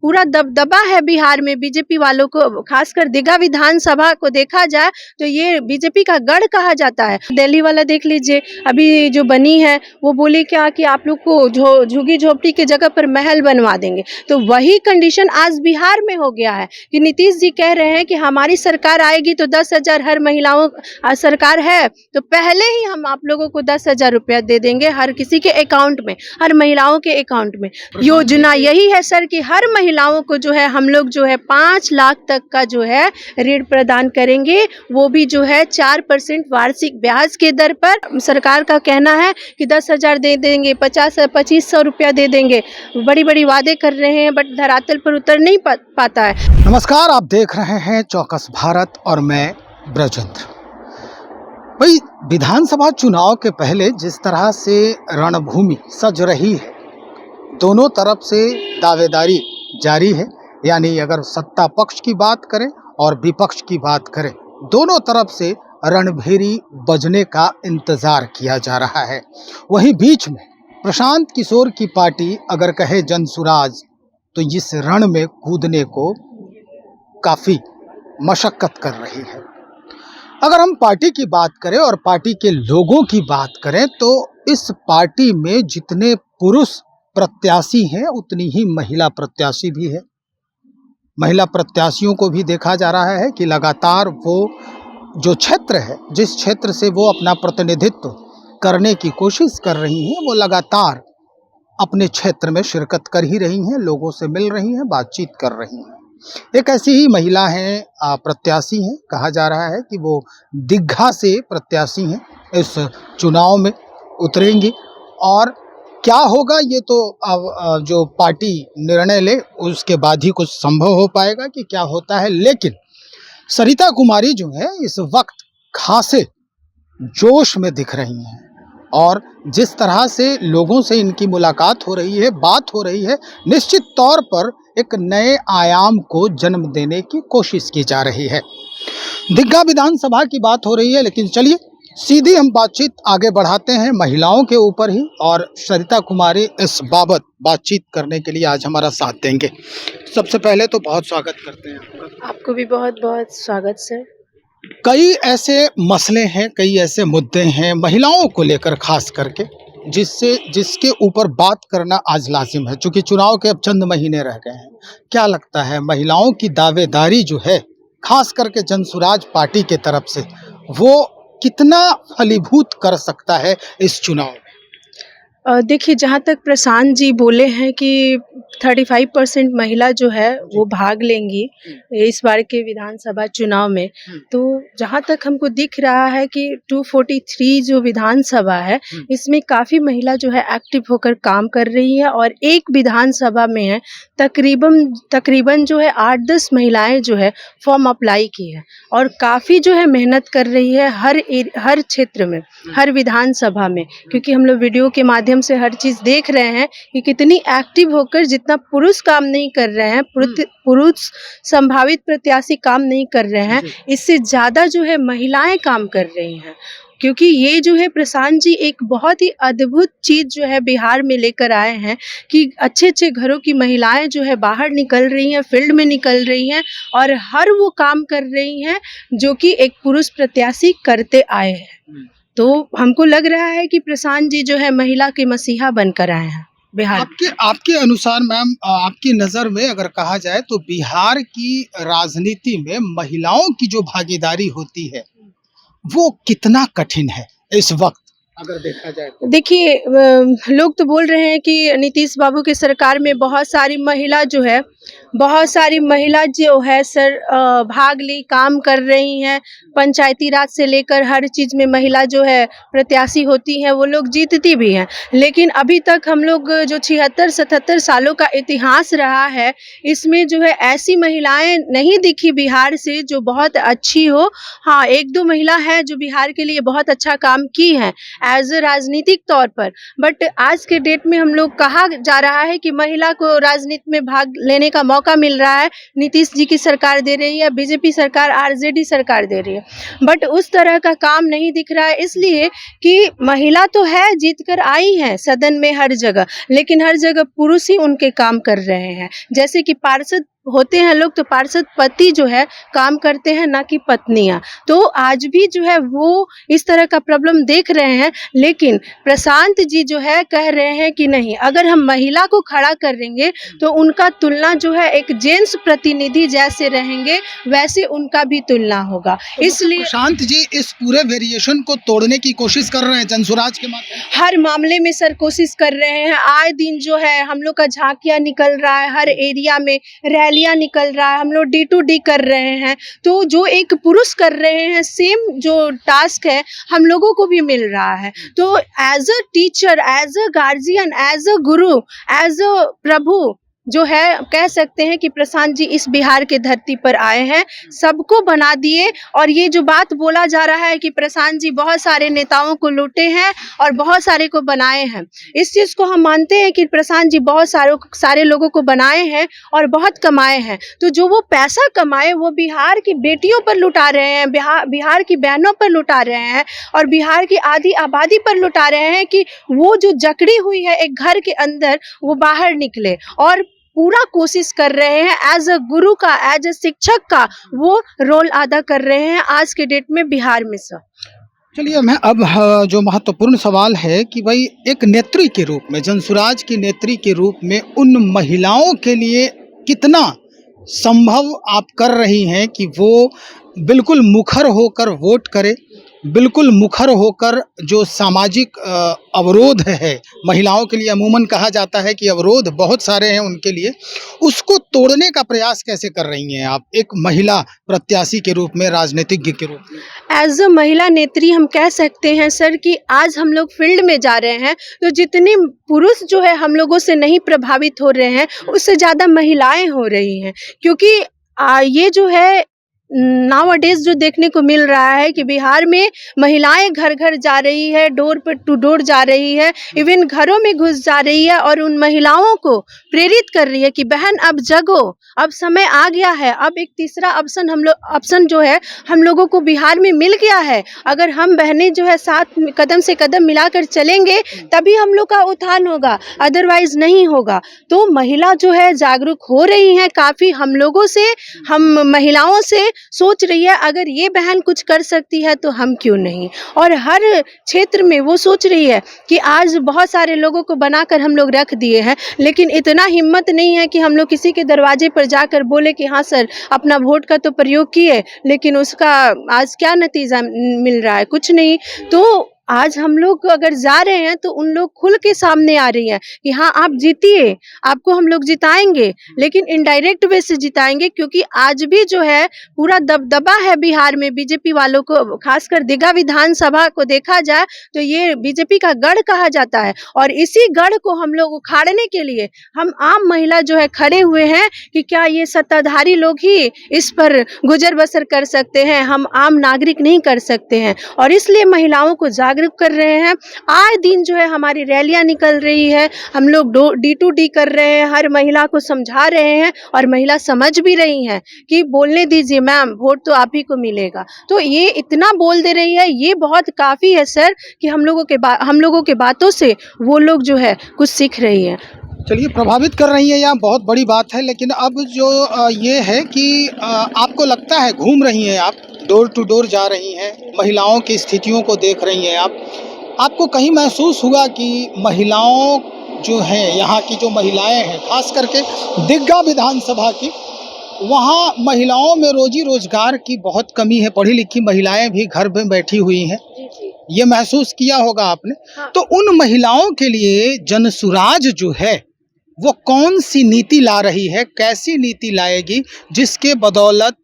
पूरा दबदबा है बिहार में बीजेपी वालों को, खासकर दीघा विधानसभा को देखा जाए तो ये बीजेपी का गढ़ कहा जाता है। दिल्ली वाला देख लीजिए, अभी जो बनी है वो बोली क्या कि आप लोग को झुग्गी झोपड़ी के जगह पर महल बनवा देंगे। तो वही कंडीशन आज बिहार में हो गया है कि नीतीश जी कह रहे हैं कि हमारी सरकार आएगी तो 10,000 हर महिलाओं सरकार है तो पहले ही हम आप लोगों को 10,000 रुपया दे देंगे हर किसी के अकाउंट में, हर महिलाओं के अकाउंट में। योजना यही है सर कि हर महिलाओं को जो है हम लोग जो है 5 लाख तक का जो है ऋण प्रदान करेंगे, वो भी जो है 4% वार्षिक ब्याज के दर पर। सरकार का कहना है कि 10,000 दे देंगे, 2500 रुपया दे देंगे, बड़ी बड़ी वादे कर रहे हैं बट धरातल पर उतर नहीं पाता है। नमस्कार, आप देख रहे हैं चौकस भारत और मैं ब्रजेंद्र। भाई, विधानसभा चुनाव के पहले जिस तरह से रणभूमि सज रही है, दोनों तरफ से दावेदारी जारी है। यानी अगर सत्ता पक्ष की बात करें और विपक्ष की बात करें, दोनों तरफ से रणभेरी बजने का इंतजार किया जा रहा है। वहीं बीच में प्रशांत किशोर की पार्टी अगर कहे जनसुराज, तो इस रण में कूदने को काफ़ी मशक्कत कर रही है। अगर हम पार्टी की बात करें और पार्टी के लोगों की बात करें तो इस पार्टी में जितने पुरुष प्रत्याशी हैं उतनी ही महिला प्रत्याशी भी है। महिला प्रत्याशियों को भी देखा जा रहा है कि लगातार वो जो क्षेत्र है, जिस क्षेत्र से वो अपना प्रतिनिधित्व करने की कोशिश कर रही हैं, वो लगातार अपने क्षेत्र में शिरकत कर ही रही हैं, लोगों से मिल रही हैं, बातचीत कर रही हैं। एक ऐसी ही महिला हैं, प्रत्याशी हैं, कहा जा रहा है कि वो दीघा से प्रत्याशी हैं, इस चुनाव में उतरेंगी। और क्या होगा ये तो अब जो पार्टी निर्णय ले उसके बाद ही कुछ संभव हो पाएगा कि क्या होता है। लेकिन सरिता कुमारी जो है इस वक्त खासे जोश में दिख रही हैं और जिस तरह से लोगों से इनकी मुलाकात हो रही है, बात हो रही है, निश्चित तौर पर एक नए आयाम को जन्म देने की कोशिश की जा रही है। दीघा विधानसभा की बात हो रही है, लेकिन चलिए सीधी हम बातचीत आगे बढ़ाते हैं महिलाओं के ऊपर ही। और सरिता कुमारी इस बाबत बातचीत करने के लिए आज हमारा साथ देंगे। सबसे पहले तो बहुत स्वागत करते हैं आपका। आपको भी बहुत बहुत स्वागत सर। कई ऐसे मसले हैं, कई ऐसे मुद्दे हैं महिलाओं को लेकर खास करके, जिसके ऊपर बात करना आज लाजिम है, क्योंकि चुनाव के अब चंद महीने रह गए हैं। क्या लगता है महिलाओं की दावेदारी जो है खास करके जनसुराज पार्टी के तरफ से, वो कितना फलीभूत कर सकता है इस चुनाव में? देखिए, जहाँ तक प्रशांत जी बोले हैं कि 35% महिला जो है वो भाग लेंगी इस बार के विधानसभा चुनाव में, तो जहाँ तक हमको दिख रहा है कि 243 जो विधानसभा है इसमें काफ़ी महिला जो है एक्टिव होकर काम कर रही है और एक विधानसभा में है तकरीबन जो है 8-10 महिलाएं जो है फॉर्म अप्लाई की है और काफ़ी जो है मेहनत कर रही है हर क्षेत्र में, हर विधानसभा में, क्योंकि हम लोग वीडियो के माध्यम से हर चीज़ देख रहे हैं कि कितनी एक्टिव होकर, जितना पुरुष काम नहीं कर रहे हैं, पुरुष संभावित प्रत्याशी काम नहीं कर रहे हैं, इससे ज़्यादा जो है महिलाएं काम कर रही हैं। क्योंकि ये जो है प्रशांत जी एक बहुत ही अद्भुत चीज़ जो है बिहार में लेकर आए हैं कि अच्छे घरों की महिलाएं जो है बाहर निकल रही हैं, फील्ड में निकल रही हैं और हर वो काम कर रही हैं जो कि एक पुरुष प्रत्याशी करते आए हैं। तो हमको लग रहा है कि प्रशांत जी जो है महिला के मसीहा बनकर आए हैं बिहार। आपके अनुसार मैम, आपकी नज़र में अगर कहा जाए तो बिहार की राजनीति में महिलाओं की जो भागीदारी होती है वो कितना कठिन है इस वक्त अगर देखा जाए तो? देखिए, लोग तो बोल रहे हैं कि नीतीश बाबू की सरकार में बहुत सारी महिला जो है सर भाग ली, काम कर रही हैं। पंचायती राज से लेकर हर चीज़ में महिला जो है प्रत्याशी होती हैं, वो लोग जीतती भी हैं। लेकिन अभी तक हम लोग जो 76-77 सालों का इतिहास रहा है, इसमें जो है ऐसी महिलाएं नहीं दिखी बिहार से जो बहुत अच्छी हो। हाँ, 1-2 महिला है जो बिहार के लिए बहुत अच्छा काम की हैं एज ए राजनीतिक तौर पर, बट आज के डेट में हम लोग कहा जा रहा है कि महिला को राजनीति में भाग लेने करने का मौका मिल रहा है, नीतीश जी की सरकार दे रही है, बीजेपी सरकार, आरजेडी सरकार दे रही है, बट उस तरह का काम नहीं दिख रहा है, इसलिए कि महिला तो है, जीत कर आई है सदन में हर जगह, लेकिन हर जगह पुरुष ही उनके काम कर रहे हैं। जैसे कि पार्षद होते हैं लोग, तो पार्षद पति जो है काम करते हैं, ना कि पत्नियां। तो आज भी जो है वो इस तरह का प्रॉब्लम देख रहे हैं, लेकिन प्रशांत जी जो है कह रहे हैं कि नहीं, अगर हम महिला को खड़ा करेंगे तो उनका तुलना जो है एक जेंट्स प्रतिनिधि जैसे रहेंगे वैसे उनका भी तुलना होगा। इसलिए प्रशांत जी इस पूरे वेरिएशन को तोड़ने की कोशिश कर रहे हैं जनसुराज के माध्यम से। हर मामले में सर कोशिश कर रहे हैं। आए दिन जो है हम लोग का झांकियां निकल रहा है, हर एरिया में रैलियां निकल रहा है, हम लोग D2D कर रहे हैं। तो जो एक पुरुष कर रहे हैं सेम जो टास्क है हम लोगों को भी मिल रहा है। तो as a teacher, as a guardian, as a guru, as अ प्रभु जो है कह सकते हैं कि प्रशांत जी इस बिहार के धरती पर आए हैं, सबको बना दिए। और ये जो बात बोला जा रहा है कि प्रशांत जी बहुत सारे नेताओं को लूटे हैं और बहुत सारे को बनाए हैं, इस चीज़ को हम मानते हैं कि प्रशांत जी बहुत सारे लोगों को बनाए हैं और बहुत कमाए हैं। तो जो वो पैसा कमाए वो बिहार की बेटियों पर लुटा रहे हैं, बिहार की बहनों पर लुटा रहे हैं और बिहार की आधी आबादी पर लुटा रहे हैं कि वो जो जकड़ी हुई है एक घर के अंदर वो बाहर निकले। और पूरा कोशिश कर रहे हैं एज अ गुरु का, एज अ शिक्षक का वो रोल अदा कर रहे हैं आज के डेट में बिहार में सर। चलिए मैं अब जो महत्वपूर्ण सवाल है कि भाई एक नेत्री के रूप में, जनसुराज की नेत्री के रूप में उन महिलाओं के लिए कितना संभव आप कर रही हैं कि वो बिल्कुल मुखर होकर वोट करे, बिल्कुल मुखर होकर जो सामाजिक अवरोध है महिलाओं के लिए, अमूमन कहा जाता है कि अवरोध बहुत सारे हैं उनके लिए, उसको तोड़ने का प्रयास कैसे कर रही हैं आप एक महिला प्रत्याशी के रूप में, राजनीतिज्ञ के रूप में? एज अ महिला नेत्री हम कह सकते हैं सर कि आज हम लोग फील्ड में जा रहे हैं तो जितने पुरुष जो है हम लोगों से नहीं प्रभावित हो रहे हैं उससे ज़्यादा महिलाएं हो रही हैं। क्योंकि ये जो है नाउअडेज जो देखने को मिल रहा है कि बिहार में महिलाएं घर घर जा रही है, डोर पर टू डोर जा रही है, इवन घरों में घुस जा रही है और उन महिलाओं को प्रेरित कर रही है कि बहन अब जगो, अब समय आ गया है। अब एक तीसरा ऑप्शन जो है हम लोगों को बिहार में मिल गया है। अगर हम बहनें जो है साथ कदम से कदम मिलाकर चलेंगे तभी हम लोग का उत्थान होगा, अदरवाइज नहीं होगा। तो महिला जो है जागरूक हो रही है काफ़ी, हम लोगों से, हम महिलाओं से सोच रही है अगर ये बहन कुछ कर सकती है तो हम क्यों नहीं। और हर क्षेत्र में वो सोच रही है कि आज बहुत सारे लोगों को बनाकर हम लोग रख दिए हैं, लेकिन इतना हिम्मत नहीं है कि हम लोग किसी के दरवाजे पर जाकर बोले कि हाँ सर अपना वोट का तो प्रयोग किए, लेकिन उसका आज क्या नतीजा मिल रहा है, कुछ नहीं। तो आज हम लोग अगर जा रहे हैं तो उन लोग खुल के सामने आ रही हैं कि हाँ आप जीतिए, आपको हम लोग जिताएंगे, लेकिन इनडायरेक्ट वे से जिताएंगे। क्योंकि आज भी जो है पूरा दबदबा है बिहार में बीजेपी वालों को, खासकर दीघा विधानसभा को देखा जाए तो ये बीजेपी का गढ़ कहा जाता है। और इसी गढ़ को हम लोग उखाड़ने के लिए हम आम महिला जो है खड़े हुए हैं कि क्या ये सत्ताधारी लोग ही इस पर गुजर बसर कर सकते हैं, हम आम नागरिक नहीं कर सकते हैं। और इसलिए महिलाओं को जागरूक कर रहे हैं। आए दिन जो है हमारी रैलियां निकल रही है, हम लोग D2D कर रहे हैं, हर महिला को समझा रहे हैं और महिला समझ भी रही हैं कि बोलने दीजिए मैम, वोट तो आप ही को मिलेगा। तो ये इतना बोल दे रही है, ये बहुत काफ़ी है सर कि हम लोगों के बातों से वो लोग जो है कुछ सीख रही है। चलिए प्रभावित कर रही है, यहाँ बहुत बड़ी बात है। लेकिन अब जो ये है कि आपको लगता है, घूम रही हैं आप, डोर टू डोर जा रही हैं, महिलाओं की स्थितियों को देख रही हैं आपको कहीं महसूस हुआ कि महिलाओं जो हैं, यहाँ की जो महिलाएं हैं, खास करके दीघा विधानसभा की, वहाँ महिलाओं में रोजी रोजगार की बहुत कमी है, पढ़ी लिखी महिलाएं भी घर में बैठी हुई हैं, ये महसूस किया होगा आपने। हाँ। तो उन महिलाओं के लिए जनसुराज जो है वो कौन सी नीति ला रही है, कैसी नीति लाएगी जिसके बदौलत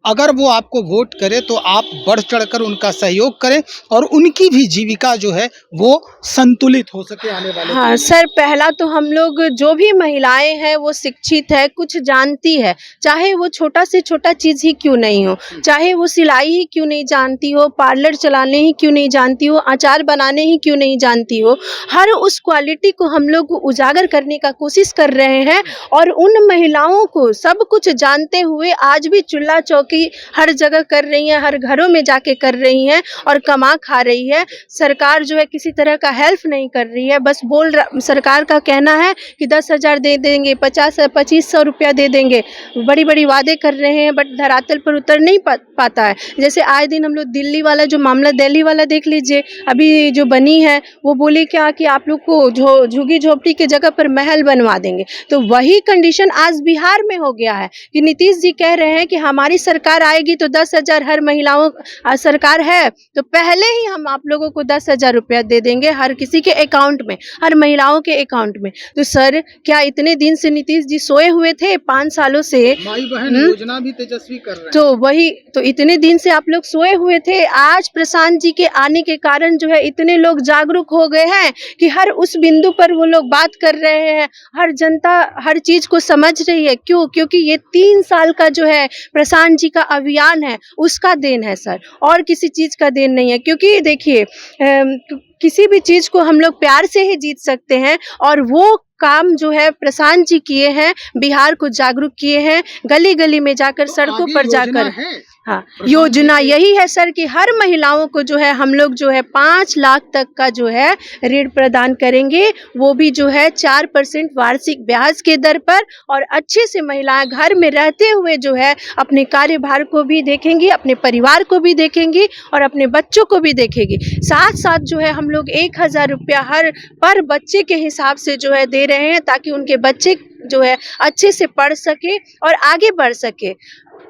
अगर वो आपको वोट करे तो आप बढ़ चढ़कर उनका सहयोग करें और उनकी भी जीविका जो है वो संतुलित हो सके आने वाले हाँ सर, पहला तो हम लोग जो भी महिलाएं हैं वो शिक्षित है, कुछ जानती है, चाहे वो छोटा से छोटा चीज़ ही क्यों नहीं हो, चाहे वो सिलाई ही क्यों नहीं जानती हो, पार्लर चलाने ही क्यों नहीं जानती हो, अचार बनाने ही क्यों नहीं जानती हो, हर उस क्वालिटी को हम लोग उजागर करने का कोशिश कर रहे हैं। और उन महिलाओं को सब कुछ जानते हुए आज भी चूल्हा चौकी हर जगह कर रही हैं, हर घरों में जाके कर रही हैं और कमा खा रही है। सरकार जो है किसी तरह का हेल्प नहीं कर रही है, बस सरकार का कहना है कि 10,000 दे देंगे, 2500 रुपया दे देंगे, बड़ी बड़ी वादे कर रहे हैं, बट धरातल पर उतर नहीं पाता है। जैसे आए दिन हम लोग दिल्ली वाला जो मामला, दिल्ली वाला देख लीजिए, अभी जो बनी है वो बोली क्या कि आप लोग को झुग्गी झोपड़ी के जगह पर महल बनवा देंगे। तो वही कंडीशन आज बिहार में हो गया है कि नीतीश जी कह रहे हैं कि हमारी सरकार आएगी तो 10,000 हर महिलाओं सरकार है तो पहले ही हम आप लोगों को 10,000 रुपया दे देंगे हर किसी के अकाउंट में, हर महिलाओं के अकाउंट में। तो सर क्या इतने दिन से नीतीश जी सोए हुए थे? 5 सालों से माई बहन योजना भी तेजस्वी कर रहे हैं। तो वही तो इतने दिन से आप लोग सोए हुए थे। आज प्रशांत जी के आने के कारण जो है इतने लोग जागरूक हो गए हैं कि हर उस बिंदु पर वो लोग बात कर रहे हैं, हर जनता हर चीज को समझ रही है। क्यों? क्योंकि ये 3 साल का जो है प्रशांत जी का अभियान है उसका देन है सर, और किसी चीज का देन नहीं है। क्योंकि देखिए किसी भी चीज को हम लोग प्यार से ही जीत सकते हैं, और वो काम जो है प्रशांत जी किए हैं, बिहार को जागरूक किए हैं, गली गली में जाकर तो सड़कों आगे पर योजना जाकर। है? हाँ, योजना यही है सर कि हर महिलाओं को जो है हम लोग जो है 5 लाख तक का जो है ऋण प्रदान करेंगे, वो भी जो है 4% वार्षिक ब्याज के दर पर, और अच्छे से महिलाएं घर में रहते हुए जो है अपने कार्यभार को भी देखेंगी, अपने परिवार को भी देखेंगी और अपने बच्चों को भी देखेगी। साथ साथ जो है हम लोग 1,000 रुपया हर पर बच्चे के हिसाब से जो है दे रहे हैं, ताकि उनके बच्चे जो है अच्छे से पढ़ सके और आगे बढ़ सके।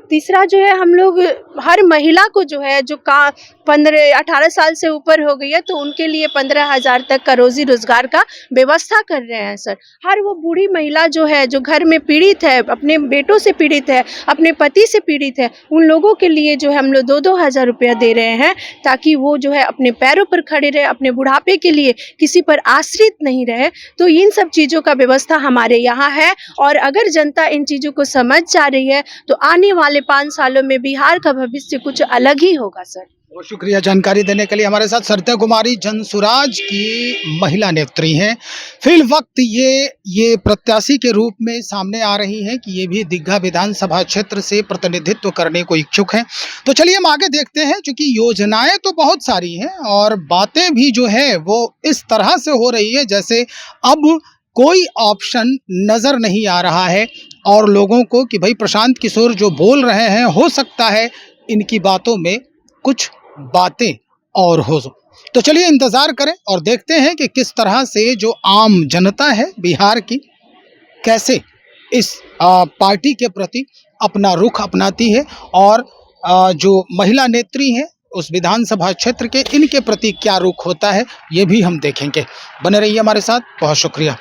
तीसरा जो है हम लोग हर महिला को जो है जो 18 साल से ऊपर हो गई है तो उनके लिए 15,000 तक का रोजी रोजगार का व्यवस्था कर रहे हैं सर। हर वो बूढ़ी महिला जो है जो घर में पीड़ित है, अपने बेटों से पीड़ित है, अपने पति से पीड़ित है, उन लोगों के लिए जो है हम लोग 2-2 हज़ार रुपया दे रहे हैं, ताकि वो जो है अपने पैरों पर खड़े रहे, अपने बुढ़ापे के लिए किसी पर आश्रित नहीं रहे। तो इन सब चीज़ों का व्यवस्था हमारे यहाँ है, और अगर जनता इन चीज़ों को समझ जा रही है तो आने वाले 5 सालों में बिहार का भविष्य कुछ अलग ही होगा सर। बहुत शुक्रिया जानकारी देने के लिए। हमारे साथ सरिता कुमारी जनसुराज की महिला नेत्री हैं। फिल वक्त ये प्रत्याशी के रूप में सामने आ रही हैं कि ये भी दीघा विधानसभा क्षेत्र से प्रतिनिधित्व करने को इच्छुक हैं। तो चलिए हम आगे देखते हैं, क्योंकि योजनाएं तो बहुत सारी हैं और बातें भी जो है वो इस तरह से हो रही है जैसे अब कोई ऑप्शन नज़र नहीं आ रहा है, और लोगों को कि भाई प्रशांत किशोर जो बोल रहे हैं हो सकता है इनकी बातों में कुछ बातें और हो। तो चलिए इंतज़ार करें और देखते हैं कि किस तरह से जो आम जनता है बिहार की कैसे इस पार्टी के प्रति अपना रुख अपनाती है, और जो महिला नेत्री हैं उस विधानसभा क्षेत्र के इनके प्रति क्या रुख होता है ये भी हम देखेंगे। बने रहिए हमारे साथ। बहुत शुक्रिया।